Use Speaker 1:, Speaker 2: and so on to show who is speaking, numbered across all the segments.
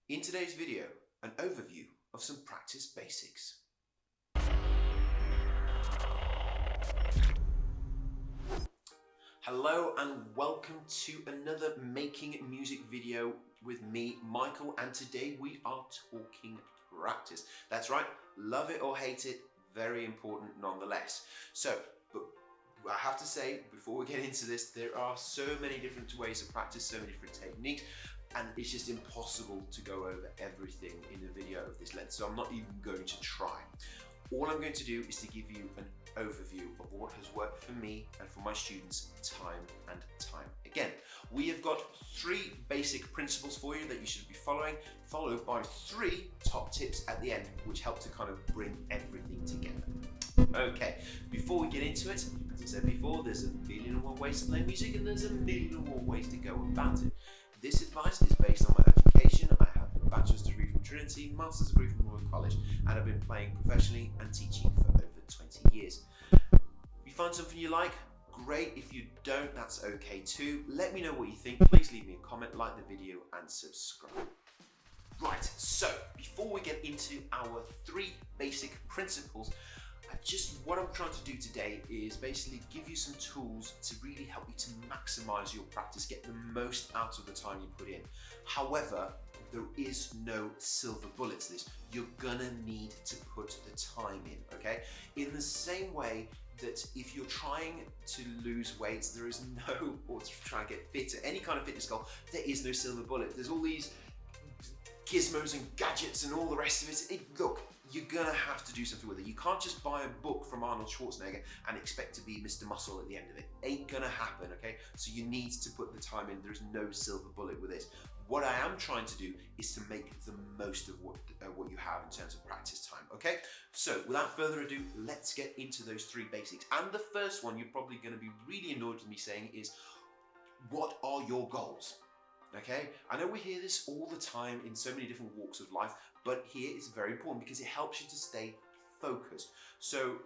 Speaker 1: In today's video, an overview of some practice basics. Hello and welcome to another making music video with me, Michael, and today we are talking practice. That's right, love it or hate it, very important nonetheless. But I have to say, before we get into this, there are so many different ways to practice, so many different techniques, and it's just impossible to go over everything in a video of this length, so I'm not even going to try. All I'm going to do is to give you an overview of what has worked for me and for my students time and time again. We have got 3 basic principles for you that you should be following, followed by 3 top tips at the end, which help to kind of bring everything together. Okay, before we get into it, as I said before, there's a million and one ways to play music and there's a million and one ways to go about it. This advice is based on my education. I have a bachelor's degree from Trinity, master's degree from Royal College, and I've been playing professionally and teaching for over 20 years. If you find something you like, great. If you don't, that's okay too. Let me know what you think. Please leave me a comment, like the video, and subscribe. Right, so before we get into our 3 basic principles, what I'm trying to do today is basically give you some tools to really help you to maximize your practice, get the most out of the time you put in. However, there is no silver bullet to this. You're gonna need to put the time in, okay? In the same way that if you're trying to lose weight, there is no, or to try and get fitter, any kind of fitness goal, there is no silver bullet. There's all these gizmos and gadgets and all the rest of it. Look, you're gonna have to do something with it. You can't just buy a book from Arnold Schwarzenegger and expect to be Mr. Muscle at the end of it. Ain't gonna happen, okay? So you need to put the time in. There's no silver bullet with this. What I am trying to do is to make the most of what you have in terms of practice time, okay? So without further ado, let's get into those 3 basics. And the first one you're probably gonna be really annoyed with me saying is, what are your goals? Okay, I know we hear this all the time in so many different walks of life, but here it's very important because it helps you to stay focused. So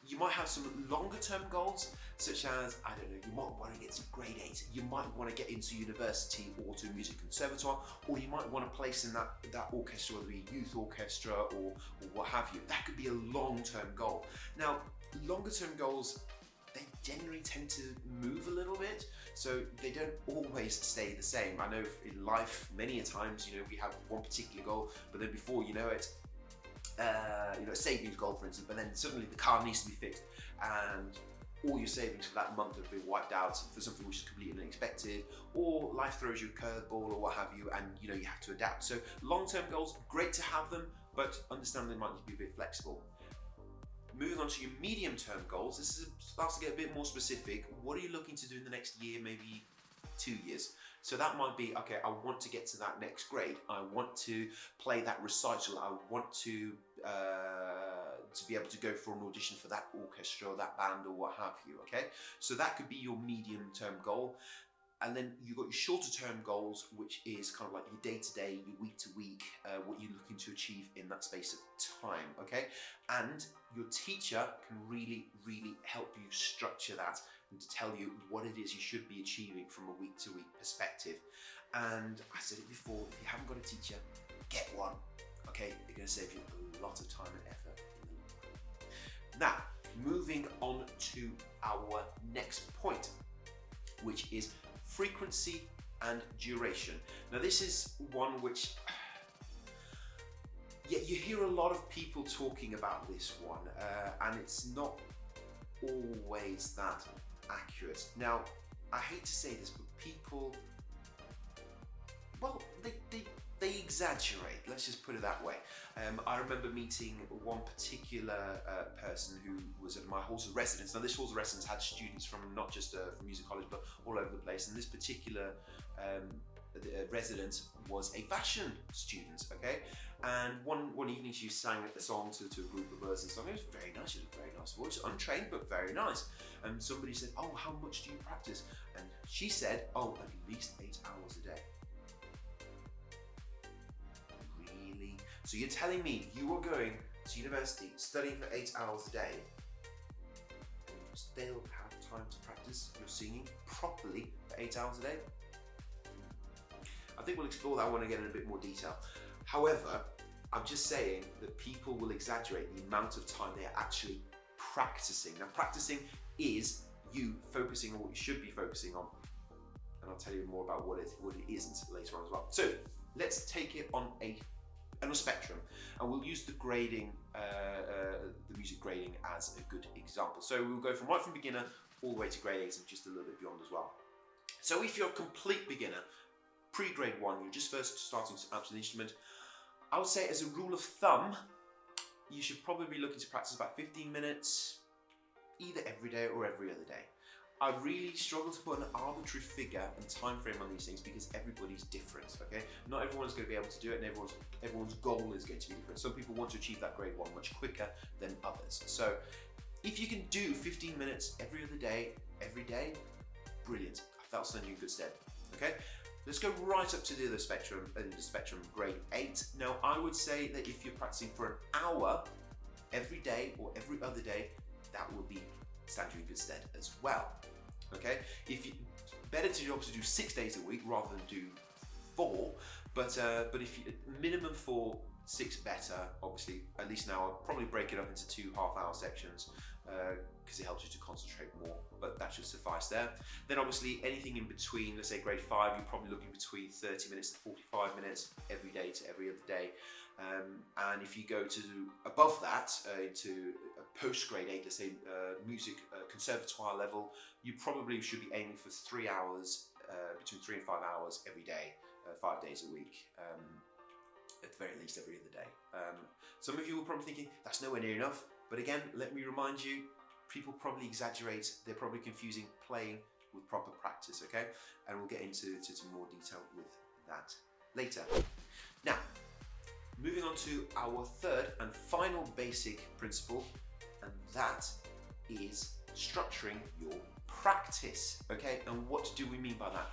Speaker 1: you might have some longer term goals, such as, I don't know, you might want to get to grade 8, you might want to get into university or to a music conservatoire, or you might want to place in that orchestra, whether it be youth orchestra or what have you. That could be a long-term goal. Now, longer term goals, they generally tend to move a little bit, so they don't always stay the same. I know in life, many a times, you know, we have one particular goal, but then before you know it, a savings goal, for instance, but then suddenly the car needs to be fixed, and all your savings for that month have been wiped out for something which is completely unexpected, or life throws you a curveball or what have you, and you know you have to adapt. So long-term goals, great to have them, but understand they might need to be a bit flexible. Moving on to your medium-term goals, this starts to get a bit more specific. What are you looking to do in the next year, maybe 2 years? So that might be, okay, I want to get to that next grade. I want to play that recital. I want to be able to go for an audition for that orchestra or that band or what have you, okay? So that could be your medium-term goal. And then you've got your shorter term goals, which is kind of like your day-to-day, your week-to-week, what you're looking to achieve in that space of time, okay? And your teacher can really, really help you structure that and to tell you what it is you should be achieving from a week-to-week perspective. And I said it before, if you haven't got a teacher, get one, okay? They're gonna save you a lot of time and effort in the long run. Now, moving on to our next point, which is frequency and duration. Now this is one which, yeah, you hear a lot of people talking about this one, and it's not always that accurate. Now, I hate to say this, but people, well, they exaggerate, let's just put it that way. I remember meeting one particular person who was at my halls of residence. Now this halls of residence had students from not just from music college, but all over the place. And this particular resident was a fashion student, okay? And one evening she sang a song to a group of us, and song. It was very nice, she had a very nice voice, untrained, but very nice. And somebody said, oh, how much do you practice? And she said, oh, at least 8 hours a day. So you're telling me you are going to university, studying for 8 hours a day, and you still have time to practice your singing properly for 8 hours a day? I think we'll explore that one again in a bit more detail. However, I'm just saying that people will exaggerate the amount of time they are actually practicing. Now, practicing is you focusing on what you should be focusing on. And I'll tell you more about what it isn't later on as well. So let's take it on a spectrum, and we'll use the grading, the music grading as a good example. So we'll go right from beginner all the way to grade 8 and just a little bit beyond as well. So if you're a complete beginner, pre-grade 1, you're just first starting to an instrument, I would say as a rule of thumb, you should probably be looking to practice about 15 minutes, either every day or every other day. I really struggle to put an arbitrary figure and time frame on these things because everybody's different, okay? Not everyone's going to be able to do it, and everyone's goal is going to be different. Some people want to achieve that grade 1 much quicker than others. So if you can do 15 minutes every other day, every day, brilliant. That'll stand you in good stead, okay? Let's go right up to the other spectrum, grade 8. Now, I would say that if you're practicing for an hour every day or every other day, that will stand you in good stead as well. Okay, better to obviously do 6 days a week rather than do 4, but if you minimum 4, 6 better. Obviously, at least now I'll probably break it up into 2 half-hour sections because it helps you to concentrate more. But that should suffice there. Then obviously anything in between, let's say grade 5, you're probably looking between 30 minutes to 45 minutes every day to every other day. And if you go to above that, into a post-grade 8, let's say music conservatoire level, you probably should be aiming for 3 hours, between 3 and 5 hours every day, 5 days a week, at the very least every other day. Some of you are probably thinking, that's nowhere near enough, but again, let me remind you, people probably exaggerate, they're probably confusing playing with proper practice, okay? And we'll get into some more detail with that later. Now, moving on to our third and final basic principle, and that is structuring your practice, okay? And what do we mean by that?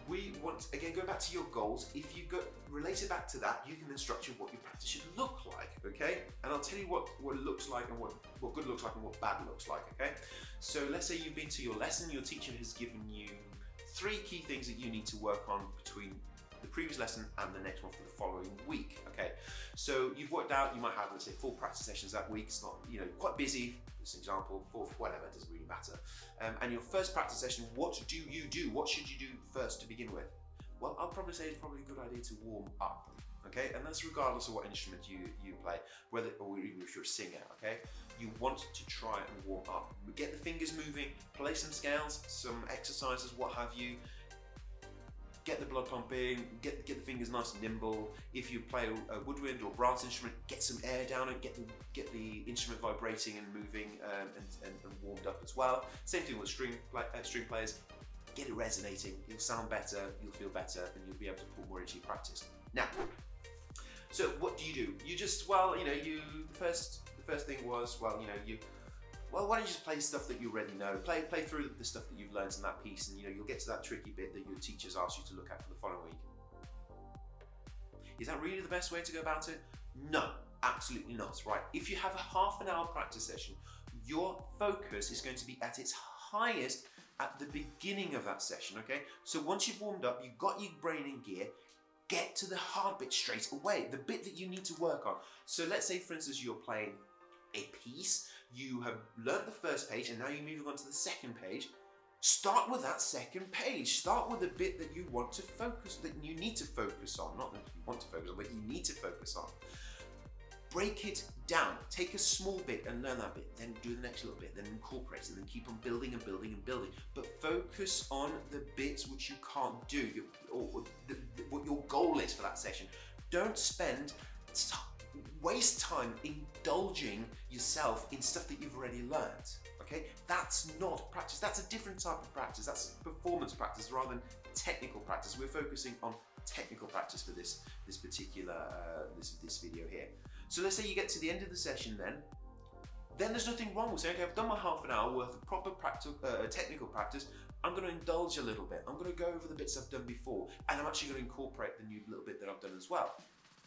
Speaker 1: We want, again, go back to your goals. If you go relate it back to that, you can then structure what your practice should look like, okay? And I'll tell you what it looks like and what good looks like and what bad looks like, okay? So let's say you've been to your lesson, your teacher has given you 3 key things that you need to work on between the previous lesson and the next one for the following week, okay? So you've worked out, you might have, let's say, 4 practice sessions that week. It's not, quite busy, this example, 4, whatever, it doesn't really matter. And your first practice session, what do you do? What should you do first to begin with? Well, I'll probably say it's probably a good idea to warm up, okay? And that's regardless of what instrument you play, or even if you're a singer, okay? You want to try and warm up. Get the fingers moving, play some scales, some exercises, what have you. Get the blood pumping, get the fingers nice and nimble. If you play a woodwind or brass instrument, get some air down it, get the instrument vibrating and moving and warmed up as well. Same thing with string players. Get it resonating, you'll sound better, you'll feel better, and you'll be able to put more into your practice. Now, so what do? You just, the first thing was, why don't you just play stuff that you already know? Play through the stuff that you've learned in that piece, and you'll get to that tricky bit that your teachers ask you to look at for the following week. Is that really the best way to go about it? No, absolutely not, right? If you have a half an hour practice session, your focus is going to be at its highest at the beginning of that session, okay? So once you've warmed up, you've got your brain in gear, get to the hard bit straight away, the bit that you need to work on. So let's say, for instance, you're playing a piece, you have learnt the first page, and now you're moving on to the second page. Start with that second page. Start with the bit that you want to focus, that you need to focus on, not that you want to focus on, but you need to focus on. Break it down. Take a small bit and learn that bit, then do the next little bit, then incorporate it, and then keep on building and building and building. But focus on the bits which you can't do, what your goal is for that session. Don't waste time indulging yourself in stuff that you've already learned, okay? That's not practice. That's a different type of practice. That's performance practice rather than technical practice. We're focusing on technical practice for this particular this video here. So let's say you get to the end of the session, then there's nothing wrong with saying, okay, I've done my half an hour worth of proper technical practice. I'm going to indulge a little bit. I'm going to go over the bits I've done before, and I'm actually going to incorporate the new little bit that I've done as well.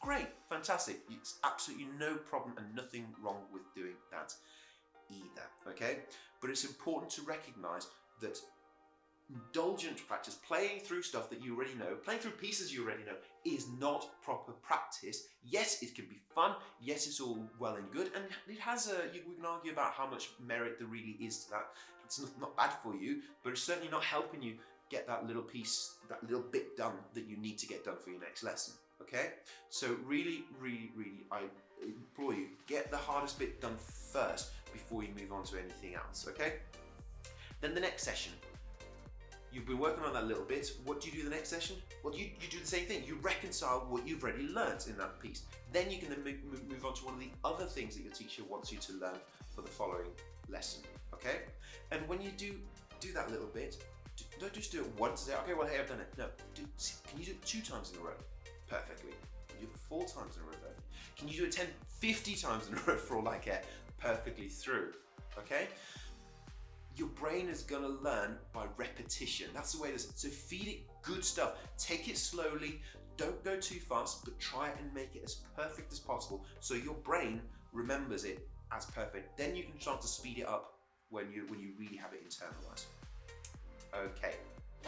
Speaker 1: Great, fantastic. It's absolutely no problem and nothing wrong with doing that either, okay? But it's important to recognize that indulgent practice, playing through stuff that you already know, playing through pieces you already know, is not proper practice. Yes, it can be fun. Yes, it's all well and good, and it has we can argue about how much merit there really is to that. It's not bad for you, but it's certainly not helping you get that little piece, that little bit done that you need to get done for your next lesson. Okay, so really, I implore you, get the hardest bit done first before you move on to anything else. Okay, then the next session. You've been working on that little bit. What do you do the next session? Well, you do the same thing. You reconcile what you've already learned in that piece. Then you can then move on to one of the other things that your teacher wants you to learn for the following lesson. Okay? And when you do that little bit, don't just do it once and say, okay, well, hey, I've done it. No, can you do it 2 times in a row perfectly? Can you do it 4 times in a row perfectly? Can you do it 10, 50 times in a row for all I care, perfectly through? Okay? Your brain is gonna learn by repetition. That's the way it is. So feed it good stuff. Take it slowly. Don't go too fast, but try and make it as perfect as possible so your brain remembers it as perfect. Then you can start to speed it up when you really have it internalized. Okay.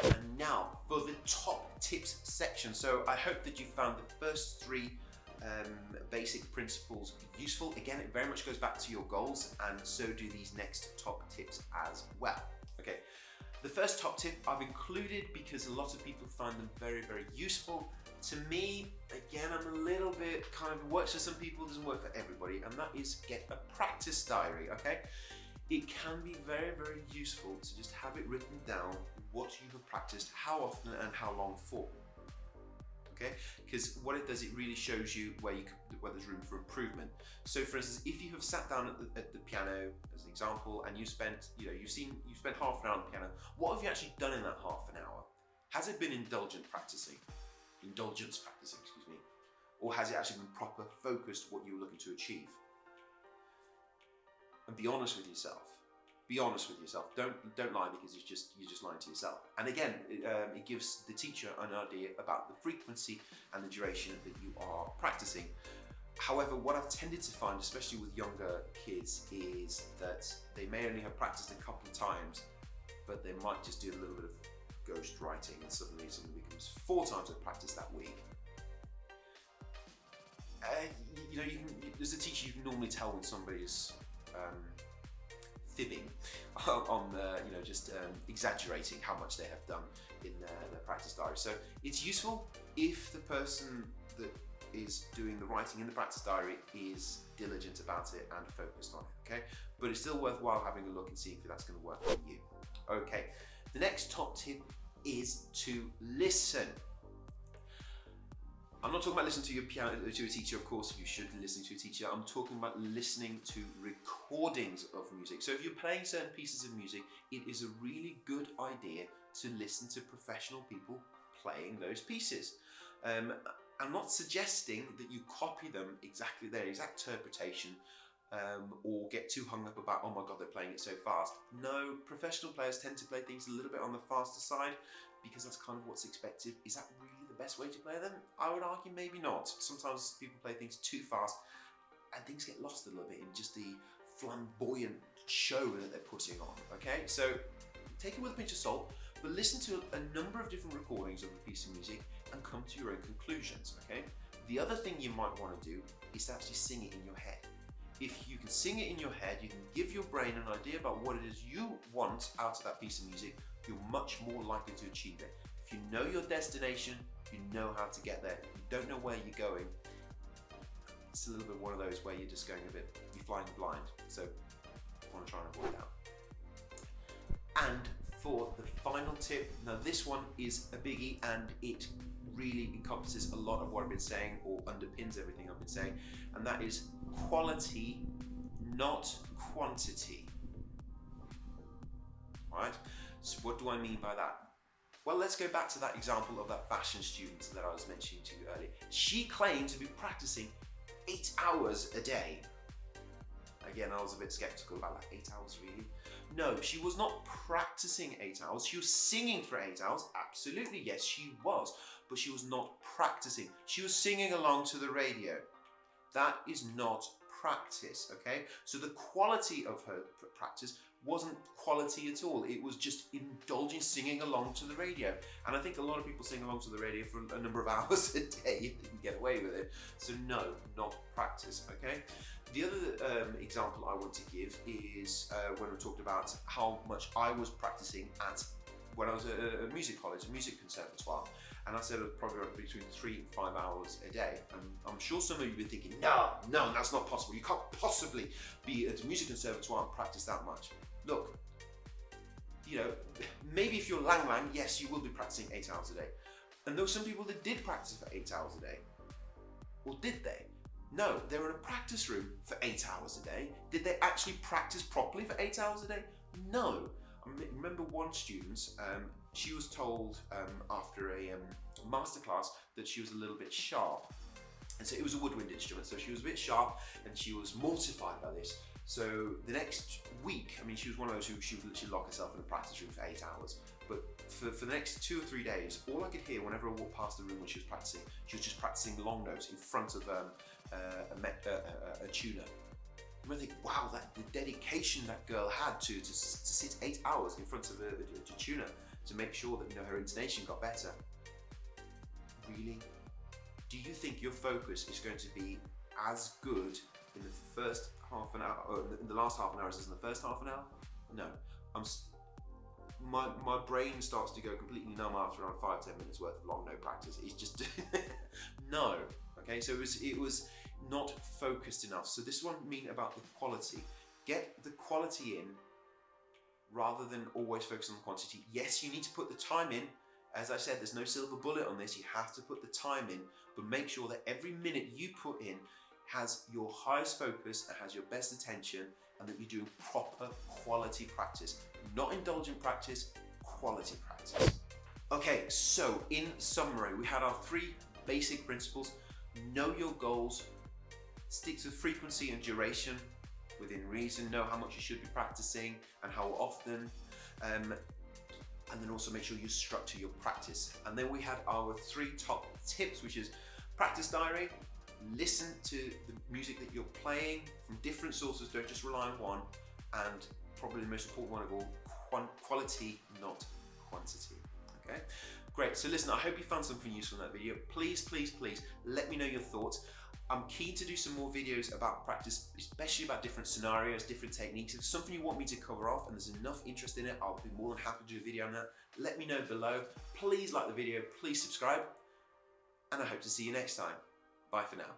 Speaker 1: And now for the top tips section. So I hope that you found the first 3 basic principles useful. Again, it very much goes back to your goals, and so do these next top tips as well. Okay, the first top tip I've included because a lot of people find them very, very useful. To me, again, I'm a little bit kind of, works for some people, doesn't work for everybody, and that is get a practice diary. Okay, it can be very, very useful to just have it written down what you have practiced, how often and how long for. Okay, because what it does, it really shows you where there's room for improvement. So for instance, if you have sat down at the piano as an example, and you've spent half an hour on the piano, what have you actually done in that half an hour? Has it been indulgence practicing, excuse me, or has it actually been proper focused what you were looking to achieve? And be honest with yourself. Be honest with yourself. Don't lie, because you're just lying to yourself. And again, it gives the teacher an idea about the frequency and the duration that you are practicing. However, what I've tended to find, especially with younger kids, is that they may only have practiced a couple of times, but they might just do a little bit of ghost writing, and suddenly something becomes 4 times of practice that week. As a teacher, you can normally tell when somebody's fibbing on just exaggerating how much they have done in their practice diary. So it's useful if the person that is doing the writing in the practice diary is diligent about it and focused on it, okay? But it's still worthwhile having a look and seeing if that's going to work for you. Okay, the next top tip is to listen. I'm not talking about listening to your piano to a teacher, of course. You should listen to a teacher. I'm talking about listening to recordings of music. So if you're playing certain pieces of music, it is a really good idea to listen to professional people playing those pieces. I'm not suggesting that you copy them exactly their exact interpretation, or get too hung up about, oh my god, they're playing it so fast. No, professional players tend to play things a little bit on the faster side because that's kind of what's expected. Is that really the best way to play them? I would argue maybe not. Sometimes people play things too fast and things get lost a little bit in just the flamboyant show that they're putting on, okay? So take it with a pinch of salt, but listen to a number of different recordings of a piece of music and come to your own conclusions, okay? The other thing you might want to do is to actually sing it in your head. If you can sing it in your head, you can give your brain an idea about what it is you want out of that piece of music, you're much more likely to achieve it. If you know your destination, you know how to get there. If you don't know where you're going, it's a little bit one of those where you're just going you're flying blind. So I want to try and avoid that. And for the final tip, now this one is a biggie, and it really encompasses a lot of what I've been saying, or underpins everything I've been saying, and that is quality, not quantity. Right? So what do I mean by that? Well, let's go back to that example of that fashion student that I was mentioning to you earlier. She claimed to be practicing 8 hours a day. Again, I was a bit skeptical about that. 8 hours, really? No, she was not practicing 8 hours. She was singing for 8 hours. Absolutely, yes, she was. But she was not practicing. She was singing along to the radio. That is not practice, okay? So the quality of her practice wasn't quality at all. It was just indulging, singing along to the radio. And I think a lot of people sing along to the radio for a number of hours a day if they can get away with it. So no, not practice, okay? The other example I want to give is when we talked about how much I was practicing when I was at a music college, a music conservatoire. And I said it was probably between 3 and 5 hours a day. And I'm sure some of you were thinking, no, that's not possible. You can't possibly be at a music conservatoire and practice that much. Look, you know, maybe if you're Lang Lang, yes, you will be practicing 8 hours a day. And there were some people that did practice for 8 hours a day. Or did they? No, they were in a practice room for 8 hours a day. Did they actually practice properly for 8 hours a day? No. I remember one student, she was told after a masterclass that she was a little bit sharp. And so it was a woodwind instrument, so she was a bit sharp and she was mortified by this. So the next week, I mean, she was one of those who she would literally lock herself in a practice room for 8 hours. But for the next 2 or 3 days, all I could hear whenever I walked past the room when she was practicing, she was just practicing long notes in front of a tuner. And I think, wow, the dedication that girl had to sit 8 hours in front of a tuner to make sure that, you know, her intonation got better. Really? Do you think your focus is going to be as good in the first half an hour, or in the last half an hour as in the first half an hour? No. My brain starts to go completely numb after around 5-10 minutes worth of long note practice. It's just no. Okay, so it was not focused enough. So this one mean about the quality. Get the quality in rather than always focus on the quantity. Yes, you need to put the time in. As I said, there's no silver bullet on this. You have to put the time in, but make sure that every minute you put in has your highest focus and has your best attention, and that you're doing proper quality practice. Not indulgent practice, quality practice. Okay, so in summary, we had our 3 basic principles. Know your goals, stick to frequency and duration within reason, know how much you should be practicing and how often, and then also make sure you structure your practice. And then we had our 3 top tips, which is practice diary, listen to the music that you're playing from different sources, don't just rely on one, and probably the most important one of all, quality, not quantity. Okay, great. So listen, I hope you found something useful in that video. Please, please, please let me know your thoughts. I'm keen to do some more videos about practice, especially about different scenarios, different techniques. If it's something you want me to cover off and there's enough interest in it, I'll be more than happy to do a video on that. Let me know below. Please like the video, please subscribe, and I hope to see you next time. Bye for now.